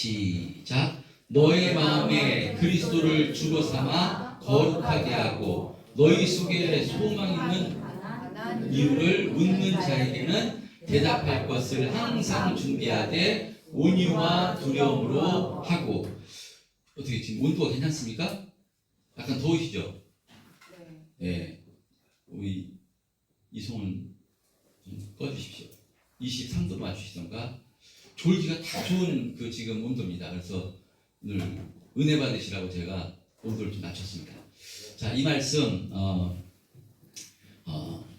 시작. 너의 마음에 그리스도를 주로 삼아 거룩하게 하고 너희 속에 소망 있는 이유를 묻는 자에게는 대답할 것을 항상 준비하되 온유와 두려움으로 하고. 어떻게 지금 온도가 괜찮습니까? 약간 더우시죠? 네. 우리 이송은 좀 꺼주십시오. 23도로 맞추시던가. 졸기가 다 좋은 그 지금 온도입니다. 그래서 오늘 은혜 받으시라고 제가 온도를 좀 낮췄습니다. 자, 이 말씀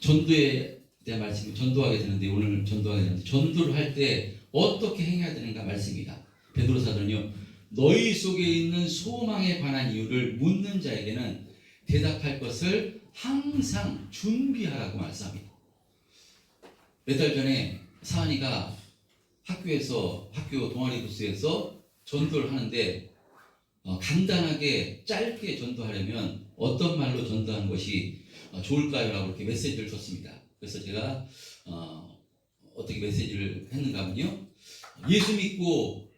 전도에 대한 말씀, 전도하게 되는데 오늘 전도하게 되는데 전도를 할 때 어떻게 행해야 되는가 말씀입니다. 베드로 사도는요, 너희 속에 있는 소망에 관한 이유를 묻는 자에게는 대답할 것을 항상 준비하라고 말씀합니다. 몇 달 전에 사은이가 학교 동아리 부스에서 전도를 하는데 간단하게 짧게 전도하려면 어떤 말로 전도하는 것이 좋을까요? 라고 이렇게 메시지를 줬습니다. 그래서 제가 어떻게 메시지를 했는가 하면요, 예수 믿고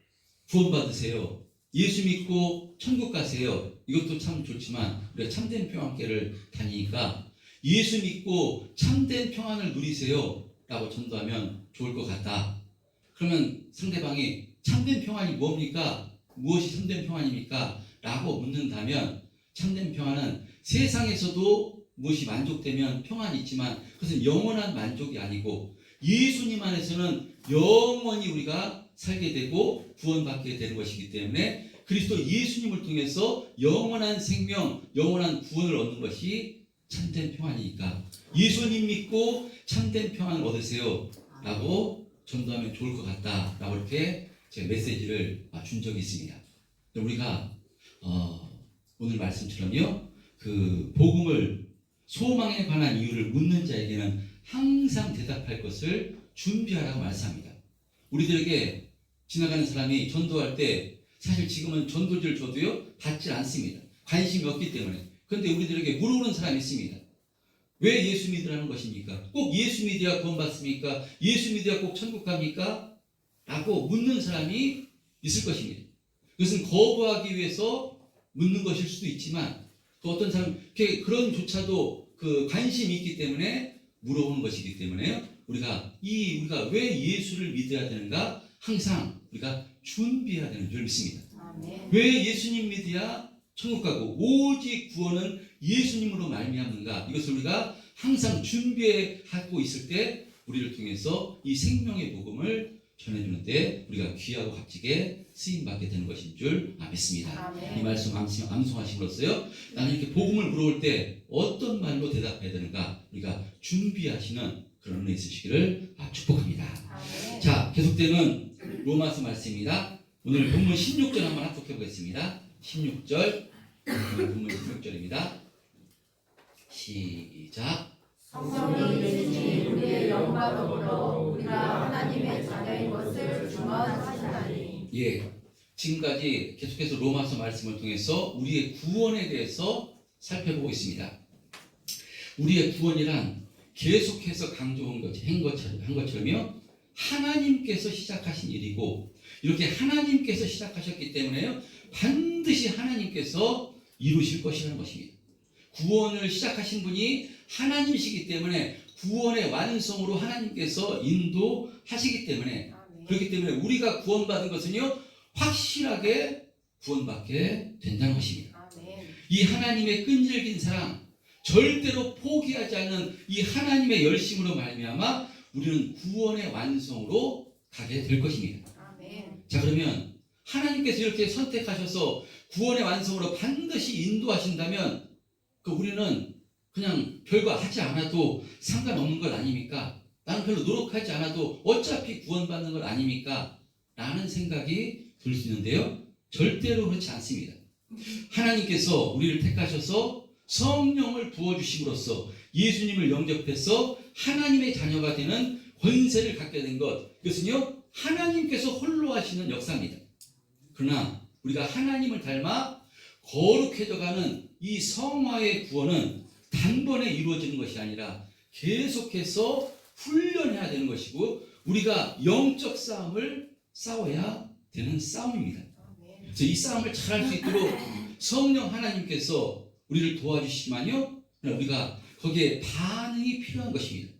구원받으세요. 예수 믿고 천국 가세요. 이것도 참 좋지만 우리가 참된 평안교회를 다니니까 예수 믿고 참된 평안을 누리세요 라고 전도하면 좋을 것 같다. 그러면 상대방이 참된 평안이 뭡니까? 무엇이 참된 평안입니까? 라고 묻는다면 참된 평안은 세상에서도 무엇이 만족되면 평안이 있지만 그것은 영원한 만족이 아니고 예수님 안에서는 영원히 우리가 살게 되고 구원받게 되는 것이기 때문에 그리스도 예수님을 통해서 영원한 생명, 영원한 구원을 얻는 것이 참된 평안이니까 예수님 믿고 참된 평안을 얻으세요 라고 전도하면 좋을 것 같다 라고 이렇게 제가 메시지를 준 적이 있습니다. 우리가 오늘 말씀처럼요, 그 복음을 소망에 관한 이유를 묻는 자에게는 항상 대답할 것을 준비하라고 말씀합니다. 우리들에게 지나가는 사람이 전도할 때 사실 지금은 전도지를 줘도요 받지 않습니다. 관심이 없기 때문에. 그런데 우리들에게 물어보는 사람이 있습니다. 왜 예수 믿으라는 것입니까? 꼭 예수 믿어야 구원받습니까? 예수 믿어야 꼭 천국 갑니까? 라고 묻는 사람이 있을 것입니다. 그것은 거부하기 위해서 묻는 것일 수도 있지만 또 어떤 사람 그런 조차도 그 관심이 있기 때문에 물어보는 것이기 때문에요. 우리가 왜 예수를 믿어야 되는가? 항상 우리가 준비해야 되는 줄 믿습니다. 아멘. 왜 예수님 믿어야 천국 가고 오직 구원은 예수님으로 말미암는가? 이것을 우리가 항상 준비하고 있을 때 우리를 통해서 이 생명의 복음을 전해주는데 우리가 귀하고 값지게 쓰임받게 되는 것인 줄 믿습니다. 아멘. 이 말씀 암송하심으로써요, 나는 이렇게 복음을 물어볼 때 어떤 말로 대답해야 되는가 우리가 준비하시는 그런 은혜 있으시기를 축복합니다. 아멘. 자, 계속되는 로마서 말씀입니다. 오늘 본문 16절 한번 합독해 보겠습니다. 16절, 본문 16절입니다. 시작. 성령이 되시니 우리의 영과 더불어 우리가 하나님의 자녀인 것을 증언하시나니. 예, 지금까지 계속해서 로마서 말씀을 통해서 우리의 구원에 대해서 살펴보고 있습니다. 우리의 구원이란 계속해서 강조한 것처럼요, 하나님께서 시작하신 일이고 이렇게 하나님께서 시작하셨기 때문에요 반드시 하나님께서 이루실 것이라는 것입니다. 구원을 시작하신 분이 하나님이시기 때문에 구원의 완성으로 하나님께서 인도하시기 때문에, 그렇기 때문에 우리가 구원받은 것은요 확실하게 구원받게 된다는 것입니다. 이 하나님의 끈질긴 사랑, 절대로 포기하지 않는 이 하나님의 열심으로 말미암아 우리는 구원의 완성으로 가게 될 것입니다. 자, 그러면 하나님께서 이렇게 선택하셔서 구원의 완성으로 반드시 인도하신다면 우리는 그냥 별거 하지 않아도 상관없는 것 아닙니까? 나는 별로 노력하지 않아도 어차피 구원받는 것 아닙니까? 라는 생각이 들 수 있는데요, 절대로 그렇지 않습니다. 하나님께서 우리를 택하셔서 성령을 부어주심으로써 예수님을 영접해서 하나님의 자녀가 되는 권세를 갖게 된 것, 이것은요 하나님께서 홀로 하시는 역사입니다. 그러나 우리가 하나님을 닮아 거룩해져가는 이 성화의 구원은 단번에 이루어지는 것이 아니라 계속해서 훈련해야 되는 것이고 우리가 영적 싸움을 싸워야 되는 싸움입니다. 그래서 이 싸움을 잘 할 수 있도록 성령 하나님께서 우리를 도와주시지만요, 우리가 거기에 반응이 필요한 것입니다.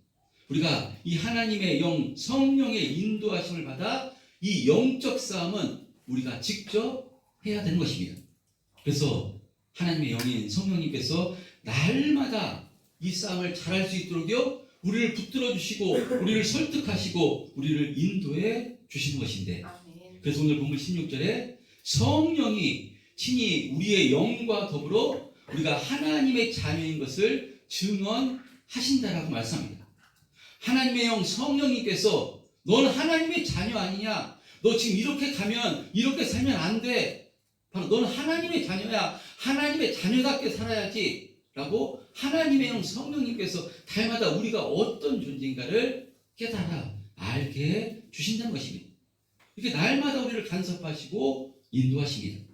우리가 이 하나님의 영, 성령의 인도하심을 받아 이 영적 싸움은 우리가 직접 해야 되는 것입니다. 그래서 하나님의 영인 성령님께서 날마다 이 싸움을 잘할 수 있도록요, 우리를 붙들어 주시고 우리를 설득하시고 우리를 인도해 주시는 것인데, 그래서 오늘 본문 16절에 성령이 친히 우리의 영과 더불어 우리가 하나님의 자녀인 것을 증언하신다라고 말씀합니다. 하나님의 영 성령님께서 넌 하나님의 자녀 아니냐? 너 지금 이렇게 가면 이렇게 살면 안 돼. 바로 넌 하나님의 자녀야. 하나님의 자녀답게 살아야지. 라고 하나님의 영 성령님께서 달마다 우리가 어떤 존재인가를 깨달아 알게 주신다는 것입니다. 이렇게 날마다 우리를 간섭하시고 인도하십니다.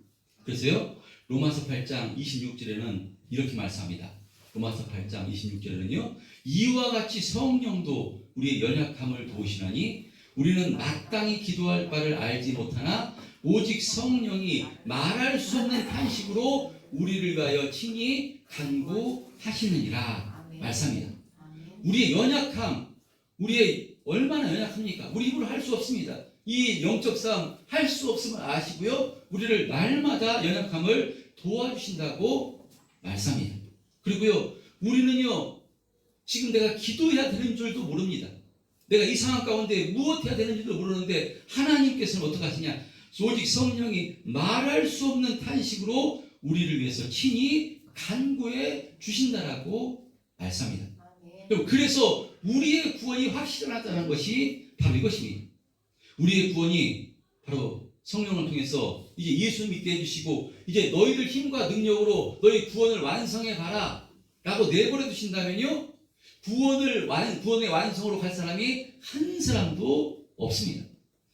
그래서요, 로마서 8장 26절에는 이렇게 말씀합니다. 로마서 8장 26절에는요, 이와 같이 성령도 우리의 연약함을 도우시나니 우리는 마땅히 기도할 바를 알지 못하나 오직 성령이 말할 수 없는 탄식으로 우리를 위하여 친히 간구하시느니라 말씀합니다. 우리의 연약함, 우리의 얼마나 연약합니까? 우리 힘으로 할 수 없습니다. 이 영적 싸움 할 수 없음을 아시고요, 우리를 날마다 연약함을 도와주신다고 말씀합니다. 그리고요, 우리는요, 지금 내가 기도해야 되는 줄도 모릅니다. 내가 이 상황 가운데 무엇 해야 되는지도 모르는데 하나님께서는 어떻게 하시냐? 오직 성령이 말할 수 없는 탄식으로 우리를 위해서 친히 간구해 주신다라고 말씀합니다. 그래서 우리의 구원이 확실하다는 것이 바로 이것입니다. 우리의 구원이 바로 성령을 통해서 이제 예수 믿게 해주시고 이제 너희들 힘과 능력으로 너희 구원을 완성해 봐라 라고 내버려 두신다면요, 구원의 완성으로 갈 사람이 한 사람도 없습니다.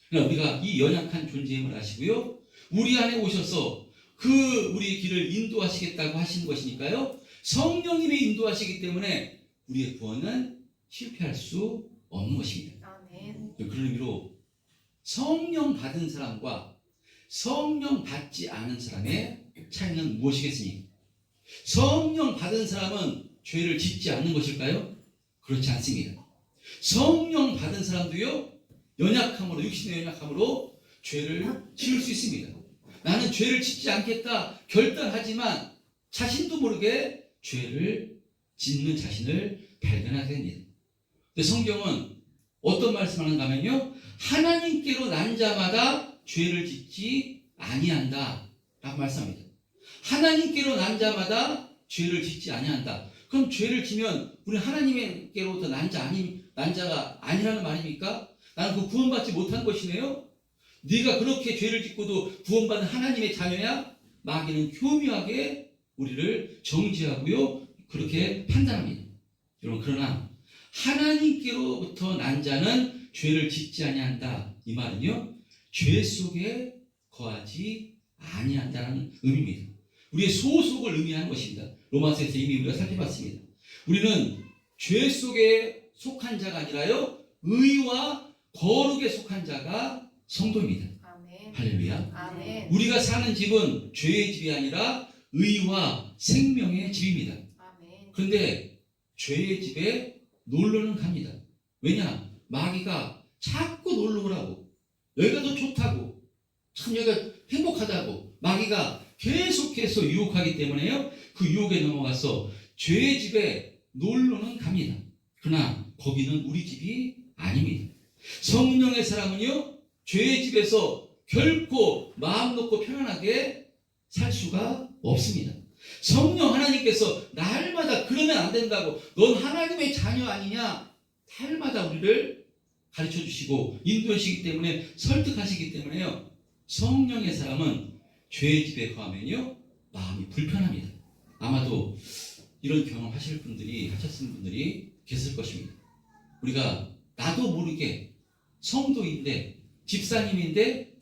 그러나 우리가 이 연약한 존재임을 아시고요, 우리 안에 오셔서 우리의 길을 인도하시겠다고 하시는 것이니까요, 성령님이 인도하시기 때문에 우리의 구원은 실패할 수 없는 것입니다. 그런 의미로 성령 받은 사람과 성령 받지 않은 사람의 차이는 무엇이겠습니까? 성령 받은 사람은 죄를 짓지 않는 것일까요? 그렇지 않습니다. 성령 받은 사람도요, 연약함으로, 육신의 연약함으로 죄를 지을 수 있습니다. 나는 죄를 짓지 않겠다 결단하지만 자신도 모르게 죄를 짓는 자신을 발견하게 됩니다. 근데 성경은 어떤 말씀을 하는가 하면요, 하나님께로 난 자마다 죄를 짓지 아니한다 라고 말씀합니다. 하나님께로 난 자마다 죄를 짓지 아니한다. 그럼 죄를 지면 우리는 하나님께로부터 난 자가 아니라는 말입니까? 나는 그 구원받지 못한 것이네요. 네가 그렇게 죄를 짓고도 구원받은 하나님의 자녀야? 마귀는 교묘하게 우리를 정죄하고요, 그렇게 판단합니다. 여러분, 그러나 하나님께로부터 난 자는 죄를 짓지 아니한다. 이 말은요, 죄 속에 거하지 아니한다는 의미입니다. 우리의 소속을 의미하는 것입니다. 로마서에서 이미 우리가 살펴봤습니다. 우리는 죄 속에 속한 자가 아니라요, 의와 거룩에 속한 자가 성도입니다. 아멘. 할렐루야. 아멘. 우리가 사는 집은 죄의 집이 아니라 의와 생명의 집입니다. 아멘. 그런데 죄의 집에 놀러는 갑니다. 왜냐? 마귀가 자꾸 놀러 오라고, 여기가 더 좋다고, 참 여기가 행복하다고 마귀가 계속해서 유혹하기 때문에요, 그 유혹에 넘어가서 죄의 집에 놀러는 갑니다. 그러나 거기는 우리 집이 아닙니다. 성령의 사람은요, 죄의 집에서 결코 마음 놓고 편안하게 살 수가 없습니다. 성령 하나님께서 날마다 그러면 안 된다고, 넌 하나님의 자녀 아니냐, 날마다 우리를 가르쳐 주시고 인도하시기 때문에, 설득하시기 때문에요, 성령의 사람은 죄의 집에 거하면요, 마음이 불편합니다. 아마도 이런 경험 하셨을 분들이 계실 것입니다. 우리가 나도 모르게 성도인데, 집사님인데,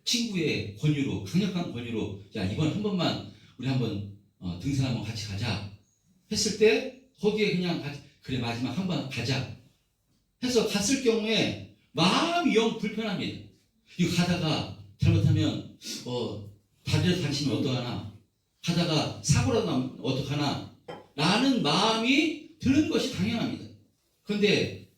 친구의 권유로, 강력한 권유로, 야, 이번 한 번만 우리 한번 등산 한번 같이 가자 했을 때, 거기에 그냥 그래, 마지막 한 번 가자 해서 갔을 경우에 마음이 영 불편합니다. 이거 가다가 잘못하면 다리를 다치면 어떡하나, 가다가 사고라도 나면 어떡하나 라는 마음이 드는 것이 당연합니다. 그런데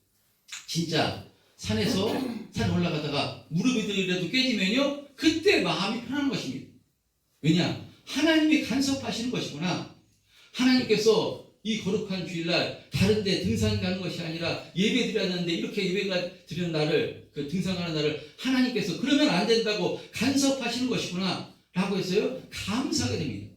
진짜 산 올라가다가 무릎이라도 깨지면요, 그때 마음이 편한 것입니다. 왜냐? 하나님이 간섭하시는 것이구나. 하나님께서 이 거룩한 주일날 다른 데 등산 가는 것이 아니라 예배 드려야 하는데 이렇게 예배가 드리는 날을, 그 등산하는 날을 하나님께서 그러면 안 된다고 간섭하시는 것이구나 라고 해서요, 감사하게 됩니다.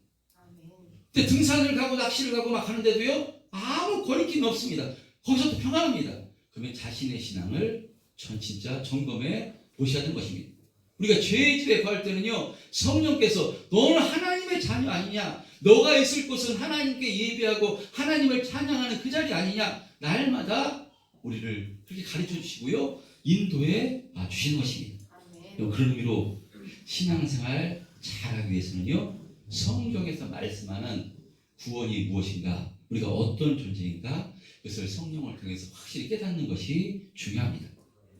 근데 등산을 가고 낚시를 가고 막 하는데도요, 아무 거리낌이 없습니다. 거기서도 평안합니다. 그러면 자신의 신앙을 진짜 점검해 보셔야 하는 것입니다. 우리가 죄의 집에 거할 때는요, 성령께서 너는 하나님의 자녀 아니냐, 너가 있을 곳은 하나님께 예배하고 하나님을 찬양하는 그 자리 아니냐, 날마다 우리를 그렇게 가르쳐 주시고요, 인도해 주시는 것입니다. 그런 의미로 신앙생활 잘하기 위해서는요, 성경에서 말씀하는 구원이 무엇인가, 우리가 어떤 존재인가, 그것을 성령을 통해서 확실히 깨닫는 것이 중요합니다.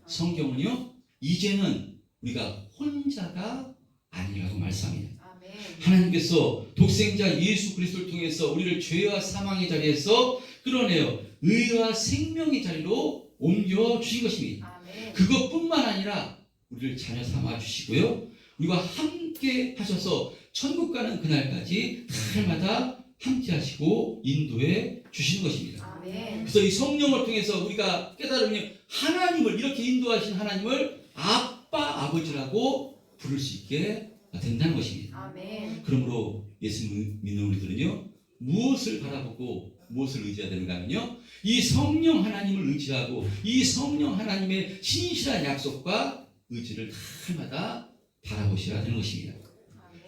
성경은요, 이제는 우리가 혼자가 아니라고 말씀합니다. 하나님께서 독생자 예수 그리스도를 통해서 우리를 죄와 사망의 자리에서 끌어내어 의와 생명의 자리로 옮겨 주신 것입니다. 그것뿐만 아니라 우리를 자녀 삼아 주시고요, 우리와 함께 하셔서 천국 가는 그날까지 날마다 함께 하시고 인도해 주시는 것입니다. 그래서 이 성령을 통해서 우리가 깨달으면 하나님을, 이렇게 인도하신 하나님을 아빠, 아버지라고 부를 수 있게 된다는 것입니다. 그러므로 예수 믿는 우리들은요, 무엇을 바라보고 무엇을 의지해야 되는가 하면요, 이 성령 하나님을 의지하고 이 성령 하나님의 신실한 약속과 의지를 날마다 바라보셔야 되는 것입니다.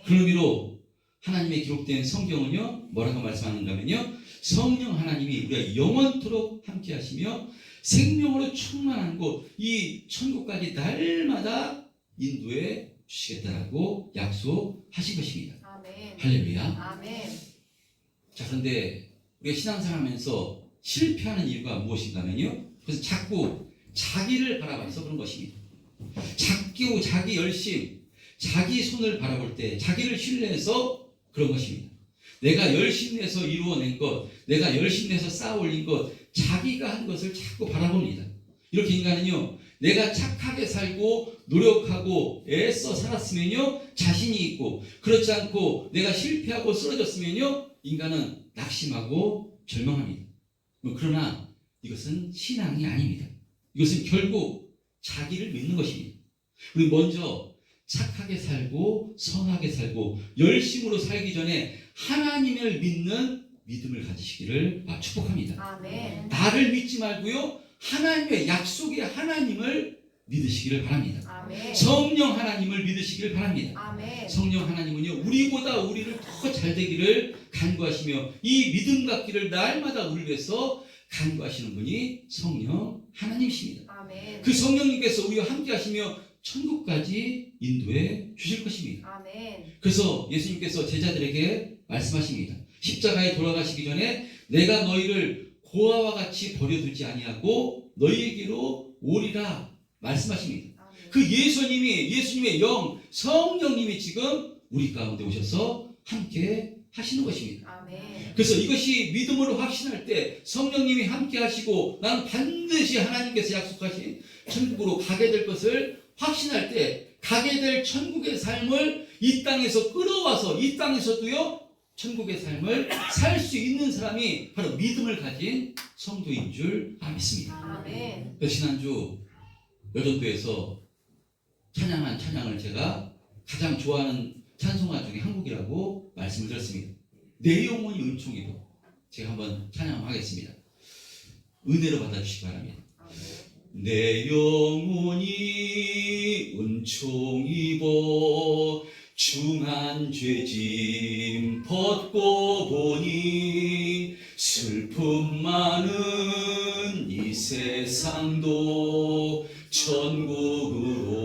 그런 의미로 하나님의 기록된 성경은요, 뭐라고 말씀하는가 하면요, 성령 하나님이 우리가 영원토록 함께 하시며 생명으로 충만한 곳, 이 천국까지 날마다 인도해 주시겠다라고 약속하신 것입니다. 할렐루야. 자, 그런데 우리가 신앙생활하면서 실패하는 이유가 무엇인가 하면요, 그래서 자꾸 자기를 바라봐서 그런 것입니다. 자기 열심, 자기 손을 바라볼 때 자기를 신뢰해서 그런 것입니다. 내가 열심히 해서 이루어낸 것, 내가 열심히 해서 쌓아 올린 것, 자기가 한 것을 자꾸 바라봅니다. 이렇게 인간은요, 내가 착하게 살고 노력하고 애써 살았으면요, 자신이 있고, 그렇지 않고 내가 실패하고 쓰러졌으면요, 인간은 낙심하고 절망합니다. 그러나 이것은 신앙이 아닙니다. 이것은 결국 자기를 믿는 것입니다. 우리 먼저 착하게 살고 선하게 살고 열심으로 살기 전에 하나님을 믿는 믿음을 가지시기를 축복합니다. 나를 믿지 말고요, 하나님의 약속의 하나님을 믿으시기를 바랍니다. 성령 하나님을 믿으시기를 바랍니다. 성령 하나님은요, 우리보다 우리를 더 잘되기를 간구하시며 이 믿음 갖기를 날마다 우리를 위해서 간구하시는 분이 성령 하나님이십니다. 그 성령님께서 우리와 함께 하시며 천국까지 인도해 주실 것입니다. 그래서 예수님께서 제자들에게 말씀하십니다. 십자가에 돌아가시기 전에 내가 너희를 고아와 같이 버려두지 아니하고 너희에게로 오리라 말씀하십니다. 그 예수님의 영, 성령님이 지금 우리 가운데 오셔서 함께 하시는 것입니다. 그래서 이것이 믿음으로 확신할 때, 성령님이 함께 하시고 나는 반드시 하나님께서 약속하신 천국으로 가게 될 것을 확신할 때, 가게 될 천국의 삶을 이 땅에서 끌어와서 이 땅에서도요, 천국의 삶을 살 수 있는 사람이 바로 믿음을 가진 성도인 줄 믿습니다. 지난주 여전도에서 찬양한 찬양을 제가 가장 좋아하는 찬송가 중에 한 곡이라고 말씀을 드렸습니다. 내 영혼이 은총이고, 제가 한번 찬양하겠습니다. 은혜로 받아주시기 바랍니다. 내 영혼이 은총이고 중한 죄짐 벗고 보니 슬픔 많은 이 세상도 천국으로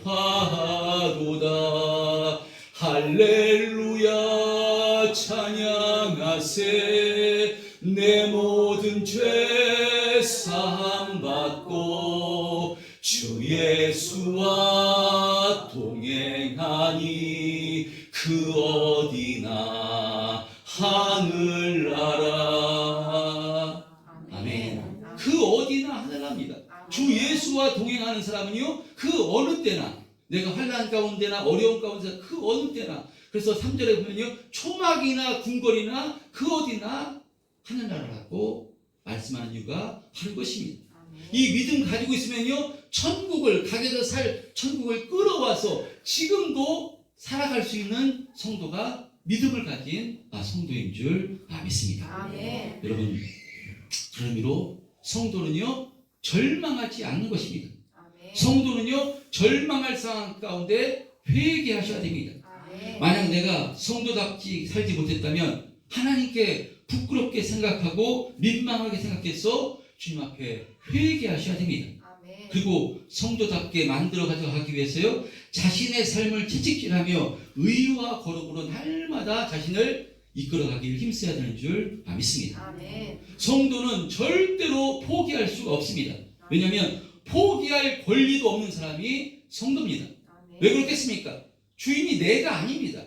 화하도다. 할렐루야 찬양하세. 내 모든 죄 사함 받고 주 예수 예수와 동행하니 그 어디나 하늘나라. 아멘. 그 어디나 하늘납니다. 주 예수와 동행하는 사람은요, 그 어느 때나, 내가 환난 가운데나 어려운 가운데 그 어느 때나, 그래서 3절에 보면요, 초막이나 궁궐이나 그 어디나 하늘나라라고 말씀하는 이유가 바로 이것입니다. 이 믿음 가지고 있으면요, 천국을 끌어와서 지금도 살아갈 수 있는 성도가 믿음을 가진 성도인 줄 믿습니다. 아멘. 여러분, 그런 의미로 성도는요, 절망하지 않는 것입니다. 아멘. 성도는요, 절망할 상황 가운데 회개하셔야 됩니다. 아멘. 만약 내가 성도답지 살지 못했다면 하나님께 부끄럽게 생각하고 민망하게 생각해서 주님 앞에 회개하셔야 됩니다. 아멘. 그리고 성도답게 만들어 가기 위해서요, 자신의 삶을 채찍질하며 의와 거룩으로 날마다 자신을 이끌어가기를 힘써야 되는 줄 믿습니다. 아멘. 성도는 절대로 포기할 수가 없습니다. 왜냐하면 포기할 권리도 없는 사람이 성도입니다. 아멘. 왜 그렇겠습니까? 주인이 내가 아닙니다.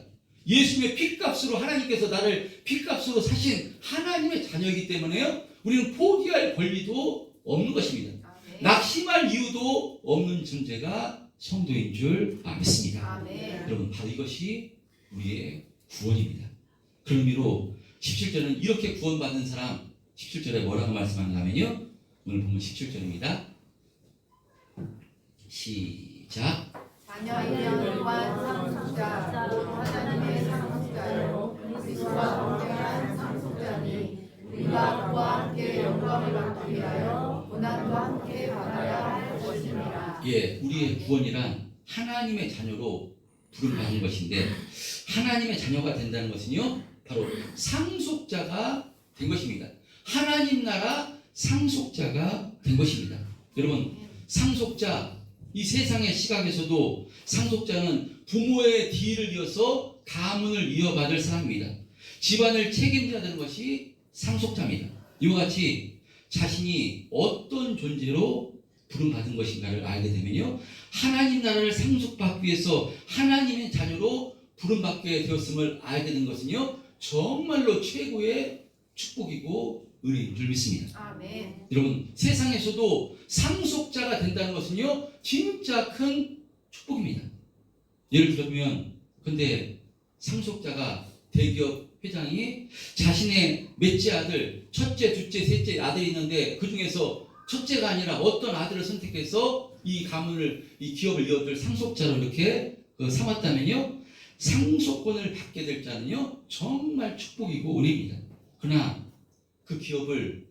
예수님의 피값으로 하나님께서 나를 피값으로 사신 하나님의 자녀이기 때문에요, 우리는 포기할 권리도 없는 것입니다. 아멘. 낙심할 이유도 없는 존재가 성도인 줄 믿습니다. 아멘. 여러분, 바로 이것이 우리의 구원입니다. 그런 의미로 17절은 이렇게 구원받은 사람, 17절에 뭐라고 말씀하는가 하면요, 오늘 보면 17절입니다. 시작. 자녀이면 또한 상속자 곧 하나님의 상속자요 그리스도와 동행한 상속자니 우리가 그와 함께 영광을 받기 위하여 고난도 함께 받아야 할 것입니다. 예, 우리의 구원이란 하나님의 자녀로 부름받은 것인데, 하나님의 자녀가 된다는 것은요, 바로 상속자가 된 것입니다. 하나님 나라 상속자가 된 것입니다. 여러분, 상속자, 이 세상의 시각에서도 상속자는 부모의 뒤를 이어서 가문을 이어받을 사람입니다. 집안을 책임져야 되는 것이 상속자입니다. 이와 같이 자신이 어떤 존재로 부름받은 것인가를 알게 되면요, 하나님 나라를 상속받기 위해서 하나님의 자녀로 부름받게 되었음을 알게 된 것은요, 정말로 최고의 축복이고 은혜인 줄 믿습니다. 아멘. 여러분, 세상에서도 상속자가 된다는 것은요, 진짜 큰 축복입니다. 예를 들면, 근데 상속자가 대기업 회장이 자신의 넷째 아들, 첫째, 둘째, 셋째 아들이 있는데 그 중에서 첫째가 아니라 어떤 아들을 선택해서 이 가문을, 이 기업을 이어줄 상속자로 이렇게 삼았다면요, 상속권을 받게 될 자는요, 정말 축복이고 은혜입니다. 그러나 그 기업을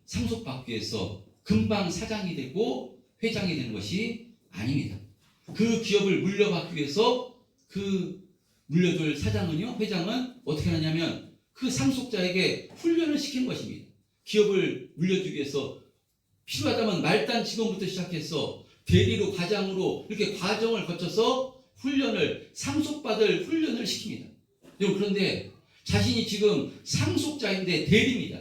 상속받기 위해서 금방 사장이 되고 회장이 되는 것이 아닙니다. 그 기업을 물려받기 위해서 그 물려줄 사장은요, 회장은 어떻게 하냐면 그 상속자에게 훈련을 시키는 것입니다. 기업을 물려주기 위해서 필요하다면 말단 직원부터 시작해서 대리로 과장으로 이렇게 과정을 거쳐서 상속받을 훈련을 시킵니다. 여러분, 그런데 자신이 지금 상속자인데 대리입니다.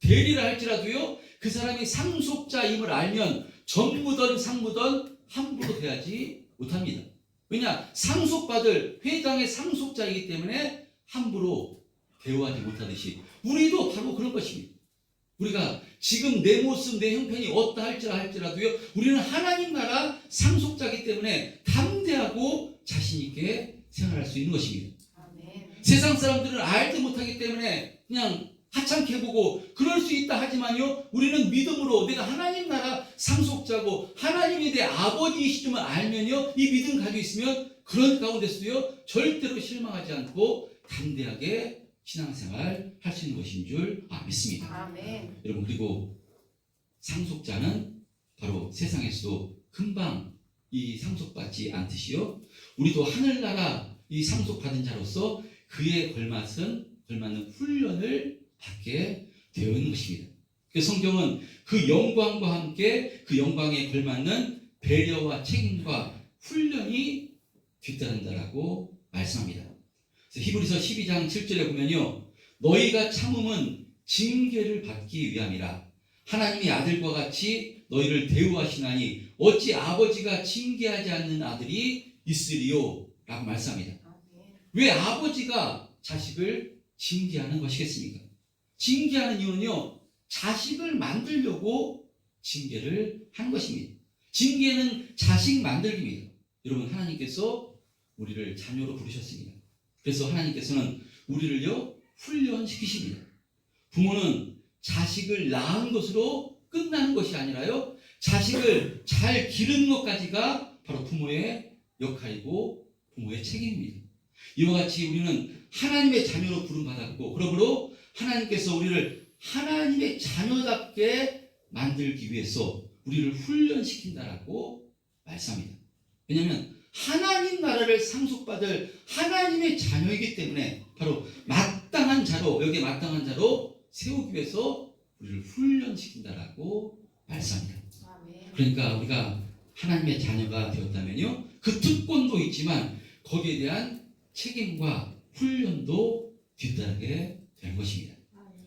대리를 할지라도요, 그 사람이 상속자임을 알면 전무던 상무던 함부로 대하지 못합니다. 왜냐? 상속받을 회장의 상속자이기 때문에 함부로 대우하지 못하듯이 우리도 바로 그런 것입니다. 우리가 지금 내 모습, 내 형편이 어떠 할지라도요, 우리는 하나님 나라 상속자이기 때문에 담대하고 자신 있게 생활할 수 있는 것입니다. 아멘. 세상 사람들은 알지 못하기 때문에 그냥 하찮게 보고 그럴 수 있다 하지만요, 우리는 믿음으로 내가 하나님 나라 상속자고 하나님이 내 아버지이시음을 알면요, 이 믿음 가지고 있으면 그런 가운데서도요, 절대로 실망하지 않고 담대하게 신앙생활 할 수 있는 것인 줄 믿습니다. 아멘. 여러분, 그리고 상속자는 바로 세상에서도 금방 이 상속받지 않듯이요, 우리도 하늘나라 이 상속받은 자로서 그에 걸맞는 훈련을 받게 되어 있는 것입니다. 성경은 그 영광과 함께 그 영광에 걸맞는 배려와 책임과 훈련이 뒤따른다라고 말씀합니다. 그래서 히브리서 12장 7절에 보면요, 너희가 참음은 징계를 받기 위함이라 하나님의 아들과 같이 너희를 대우하시나니 어찌 아버지가 징계하지 않는 아들이 있으리요? 라고 말씀합니다. 왜 아버지가 자식을 징계하는 것이겠습니까? 징계하는 이유는요, 자식을 만들려고 징계를 하는 것입니다. 징계는 자식 만들기입니다. 여러분, 하나님께서 우리를 자녀로 부르셨습니다. 그래서 하나님께서는 우리를요, 훈련시키십니다. 부모는 자식을 낳은 것으로 끝나는 것이 아니라요, 자식을 잘 기르는 것까지가 바로 부모의 역할이고 부모의 책임입니다. 이와 같이 우리는 하나님의 자녀로 부름받았고, 그러므로 하나님께서 우리를 하나님의 자녀답게 만들기 위해서 우리를 훈련시킨다라고 말씀합니다. 왜냐하면 하나님 나라를 상속받을 하나님의 자녀이기 때문에 바로 마땅한 자로, 여기에 마땅한 자로 세우기 위해서 우리를 훈련시킨다라고 말씀합니다. 그러니까 우리가 하나님의 자녀가 되었다면요, 그 특권도 있지만 거기에 대한 책임과 훈련도 뒤따르게 되는 것입니다.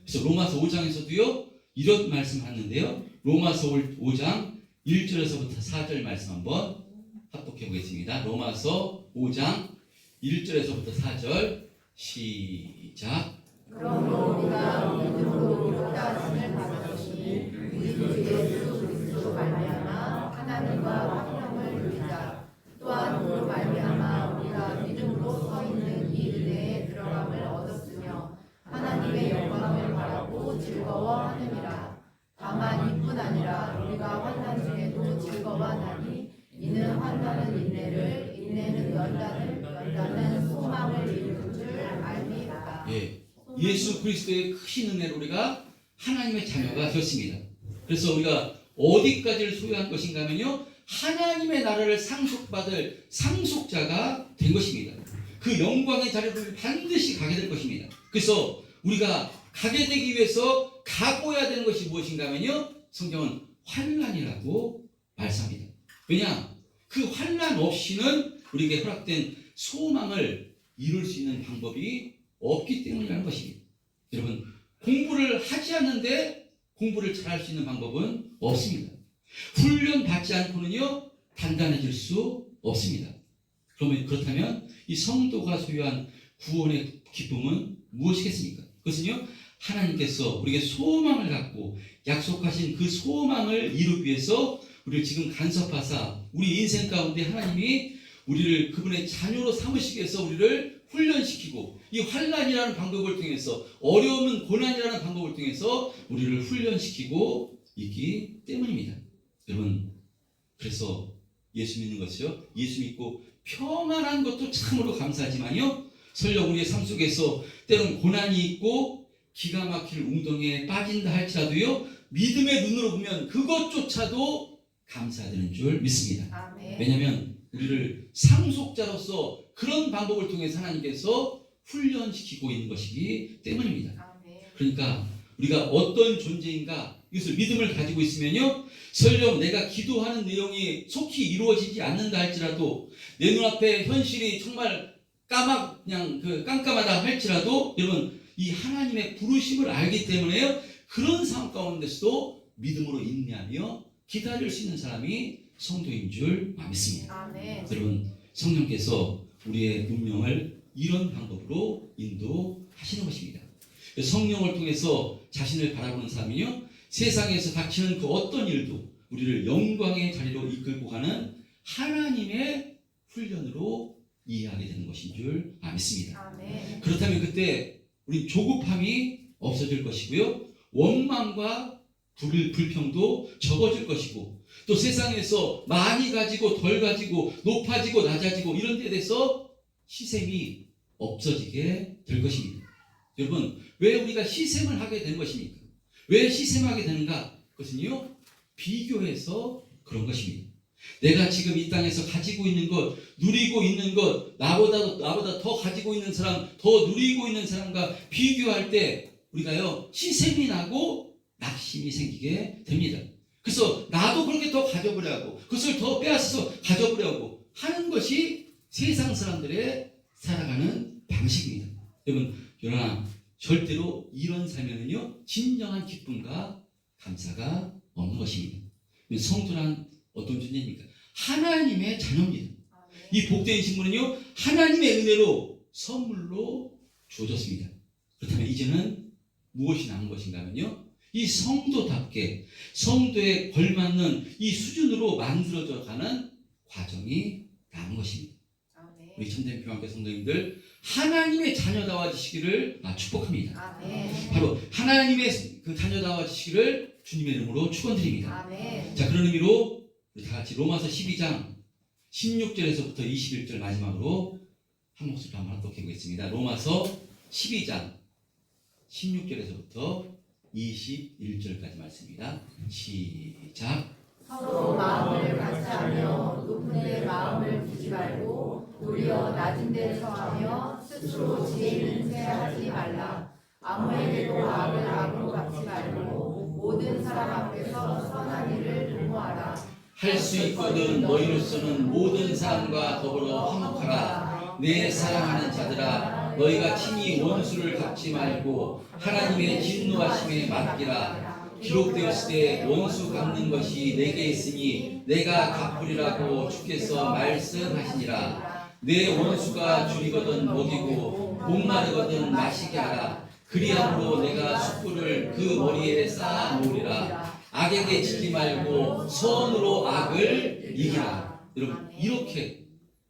그래서 로마서 5장에서도요, 이런 말씀하는데요, 로마서 5장 1절에서부터 4절 말씀 한번 합독해 보겠습니다. 로마서 5장 1절에서부터 4절 시작. 그러므로 우리가 믿음으로 의롭다함을 받았으니 우리 주 예수 그리스도로 말미암아 하나님과 화평을 누리자. 또한 그로 말미암아 우리가 믿음으로 서 있는 이 은혜에 들어감을 얻었으며 하나님의 영광을 바라고 즐거워하느니라. 다만 이뿐 아니라 우리가 환난 중에도 즐거워하나니 이는 환난은 인내를, 인내는 연단을, 연단은 소망을 이루는 줄 알미이다. 예수 그리스도의 크신 은혜로 우리가 하나님의 자녀가 되었습니다. 그래서 우리가 어디까지를 소유한 것인가 하면요, 하나님의 나라를 상속받을 상속자가 된 것입니다. 그 영광의 자리를 반드시 가게 될 것입니다. 그래서 우리가 가게 되기 위해서 각오해야 되는 것이 무엇인가 하면요, 성경은 환난이라고 말씀합니다. 왜냐? 그 환난 없이는 우리에게 허락된 소망을 이룰 수 있는 방법이 없기 때문이라는 것입니다. 여러분, 공부를 하지 않는데 공부를 잘할 수 있는 방법은 없습니다. 훈련 받지 않고는요, 단단해질 수 없습니다. 그러면 그렇다면 이 성도가 소유한 구원의 기쁨은 무엇이겠습니까? 그것은요, 하나님께서 우리에게 소망을 갖고 약속하신 그 소망을 이루기 위해서 우리를 지금 간섭하사 우리 인생 가운데 하나님이 우리를 그분의 자녀로 삼으시기 위해서 우리를 훈련시키고, 이 환난이라는 방법을 통해서, 어려움은 고난이라는 방법을 통해서 우리를 훈련시키고 있기 때문입니다. 여러분, 그래서 예수 믿는 것이요, 예수 믿고 평안한 것도 참으로 감사하지만요, 설령 우리의 삶 속에서 때론 고난이 있고 기가 막힐 웅덩이에 빠진다 할지라도요, 믿음의 눈으로 보면 그것조차도 감사되는 줄 믿습니다. 아멘. 왜냐하면 우리를 상속자로서 그런 방법을 통해서 하나님께서 훈련시키고 있는 것이기 때문입니다. 아멘. 그러니까 우리가 어떤 존재인가, 이것을 믿음을 가지고 있으면요, 설령 내가 기도하는 내용이 속히 이루어지지 않는다 할지라도, 내 눈앞에 현실이 정말 그냥 깜깜하다 할지라도, 여러분, 이 하나님의 부르심을 알기 때문에요, 그런 상황 가운데서도 믿음으로 인내하며 기다릴 수 있는 사람이 성도인 줄 믿습니다. 아멘. 여러분, 성령께서 우리의 운명을 이런 방법으로 인도하시는 것입니다. 성령을 통해서 자신을 바라보는 사람이요, 세상에서 닥치는 그 어떤 일도 우리를 영광의 자리로 이끌고 가는 하나님의 훈련으로 이해하게 되는 것인 줄 믿습니다. 아멘. 그렇다면 그때 우리 조급함이 없어질 것이고요, 원망과 불평도 적어질 것이고, 또 세상에서 많이 가지고 덜 가지고 높아지고 낮아지고 이런 데 대해서 시샘이 없어지게 될 것입니다. 여러분, 왜 우리가 시샘을 하게 되는 것입니까? 왜 시샘하게 되는가? 그것은요, 비교해서 그런 것입니다. 내가 지금 이 땅에서 가지고 있는 것, 누리고 있는 것, 나보다 더 가지고 있는 사람, 더 누리고 있는 사람과 비교할 때 우리가요, 시샘이 나고 낙심이 생기게 됩니다. 그래서 나도 그렇게 더 가져보려 하고, 그것을 더 빼앗아서 가져보려 하고 하는 것이 세상 사람들의 살아가는 방식입니다. 여러분, 그러나 절대로 이런 삶에는요, 진정한 기쁨과 감사가 없는 것입니다. 성도란 어떤 존재입니까? 하나님의 자녀입니다. 아멘. 이 복된 신분은요, 하나님의 은혜로 선물로 주어졌습니다. 그렇다면 이제는 무엇이 남은 것인가 하면요, 이 성도답게 성도에 걸맞는 이 수준으로 만들어져 가는 과정이 남은 것입니다. 아멘. 우리 참된 교환교 성도님들, 하나님의 자녀다워지시기를 축복합니다. 아멘. 바로 하나님의 그 자녀다워지시기를 주님의 이름으로 축원드립니다. 아멘. 자, 그런 의미로 우리 다 같이 로마서 12장 16절에서부터 21절 마지막으로 한 목소리로 한번 합독해 보겠습니다. 로마서 12장 16절에서부터 21절까지 말씀입니다. 시작. 서로 마음을 같이 하며 높은 데 마음을 두지 말고 도리어 낮은 데 서하며 스스로 지혜 있는 체 하지 말라. 아무에게도 악을 악으로 갚지 말고 모든 사람 앞에서 선한 일을 도모하라. 할 수 있거든 너희로서는 모든 사람과 더불어 화목하라. 내 사랑하는 자들아, 너희가 친히 원수를 갚지 말고 하나님의 진노하심에 맡기라. 기록되었을 때 원수 갚는 것이 내게 있으니 내가 갚으리라고 주께서 말씀하시니라. 내 원수가 줄이거든 먹이고 목마르거든 마시게 하라. 그리함으로 내가 숯불을 그 머리에 쌓아 놓으리라. 악에게 지지 말고 선으로 악을 이기라. 여러분, 이렇게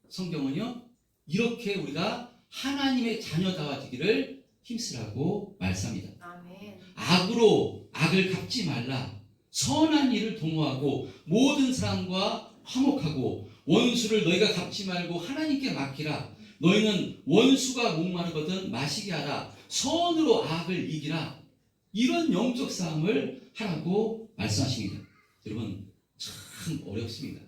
성경은요, 이렇게 우리가 하나님의 자녀다워지기를 힘쓰라고 말씀합니다. 아멘. 악으로 악을 갚지 말라. 선한 일을 도모하고 모든 사람과 화목하고 원수를 너희가 갚지 말고 하나님께 맡기라. 너희는 원수가 목마르거든 마시게 하라. 선으로 악을 이기라. 이런 영적 싸움을 하라고 말씀하십니다. 여러분, 참 어렵습니다.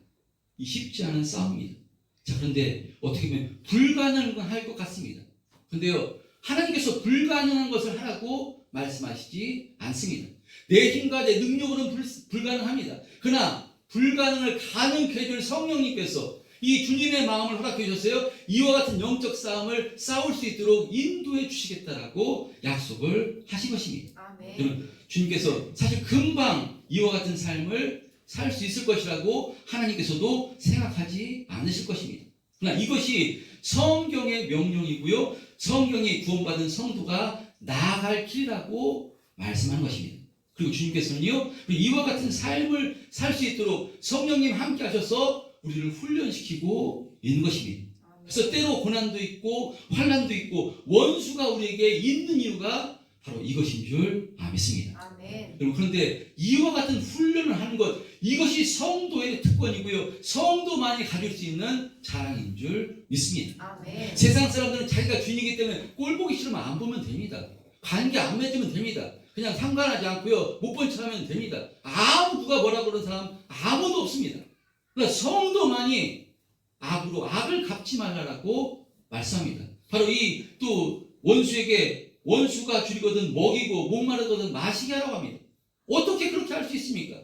이 쉽지 않은 싸움입니다. 자, 그런데 어떻게 보면 불가능할 것 같습니다. 그런데요, 하나님께서 불가능한 것을 하라고 말씀하시지 않습니다. 내 힘과 내 능력으로는 불가능합니다. 그러나 불가능을 가능케 해줄 성령님께서 이 주님의 마음을 허락해 주셨어요. 이와 같은 영적 싸움을 싸울 수 있도록 인도해 주시겠다라고 약속을 하신 것입니다. 아멘. 여러분, 주님께서 사실 금방 이와 같은 삶을 살 수 있을 것이라고 하나님께서도 생각하지 않으실 것입니다. 그러나 이것이 성경의 명령이고요, 성경이 구원받은 성도가 나아갈 길이라고 말씀하는 것입니다. 그리고 주님께서는요, 이와 같은 삶을 살 수 있도록 성령님 함께 하셔서 우리를 훈련시키고 있는 것입니다. 그래서 때로 고난도 있고 환난도 있고 원수가 우리에게 있는 이유가 바로 이것인 줄 믿습니다. 아멘. 여러분, 그런데 이와 같은 훈련을 하는 것, 이것이 성도의 특권이고요, 성도만이 가질 수 있는 자랑인 줄 믿습니다. 아멘. 세상 사람들은 자기가 주인이기 때문에 꼴 보기 싫으면 안 보면 됩니다. 관계 안 맺으면 됩니다. 그냥 상관하지 않고요, 못 본 척 하면 됩니다. 누가 뭐라 그러는 사람 아무도 없습니다. 그러니까 성도만이 악으로 악을 갚지 말라라고 말씀합니다. 바로 이 또 원수가 줄이거든 먹이고 목마르거든 마시게 하라고 합니다. 어떻게 그렇게 할 수 있습니까?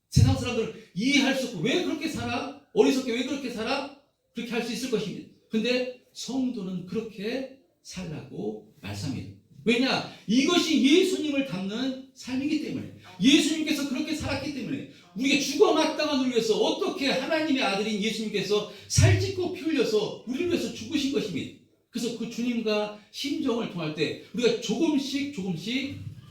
세상 사람들은 이해할 수 없고, 왜 그렇게 살아? 어리석게 왜 그렇게 살아? 그렇게 할 수 있을 것입니다. 근데 성도는 그렇게 살라고 말씀합니다. 왜냐? 이것이 예수님을 닮는 삶이기 때문에, 예수님께서 그렇게 살았기 때문에, 우리가 죽어 마땅한 우리를 위해서 어떻게 하나님의 아들인 예수님께서 살짓고 피 흘려서 우리를 위해서 죽으신 것입니다. 그래서 그 주님과 심정을 통할 때 우리가 조금씩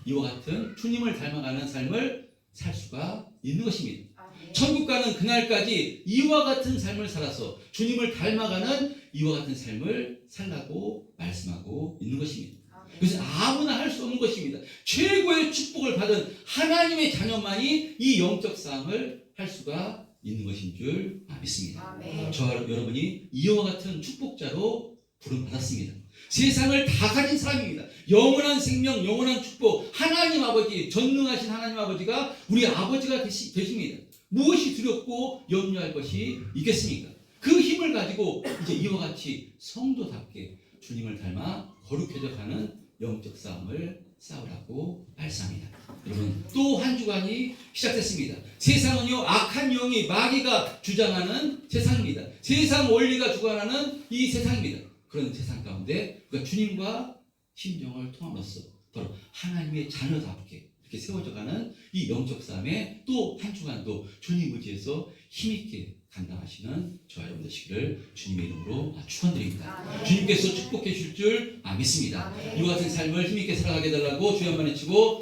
이와 같은 주님을 닮아가는 삶을 살 수가 있는 것입니다. 아멘. 천국 가는 그날까지 이와 같은 삶을 살아서 주님을 닮아가는 이와 같은 삶을 살라고 말씀하고 있는 것입니다. 아멘. 그래서 아무나 할 수 없는 것입니다. 최고의 축복을 받은 하나님의 자녀만이 이 영적 싸움을 할 수가 있는 것인 줄 믿습니다. 아멘. 저와 여러분이 이와 같은 축복자로 부름받았습니다. 세상을 다 가진 사람입니다. 영원한 생명, 영원한 축복, 하나님 아버지, 전능하신 하나님 아버지가 우리 아버지가 되십니다. 무엇이 두렵고 염려할 것이 있겠습니까? 그 힘을 가지고 이제 이와 같이 성도답게 주님을 닮아 거룩해져 가는 영적 싸움을 싸우라고 말씀합니다. 여러분, 또 한 주간이 시작됐습니다. 세상은요, 악한 영이 마귀가 주장하는 세상입니다. 세상 원리가 주관하는 이 세상입니다. 그런 세상 가운데 우리가 주님과 심정을 통함으로써 바로 하나님의 자녀답게 이렇게 세워져가는 이 영적 싸움에 또 한 주간도 주님 의지해서 힘있게 감당하시는 저와 여러분 되시기를 주님의 이름으로 축원드립니다. 주님께서 축복해 주실 줄 믿습니다. 이와 같은 삶을 힘있게 살아가게 해달라고 주여 한번 외치고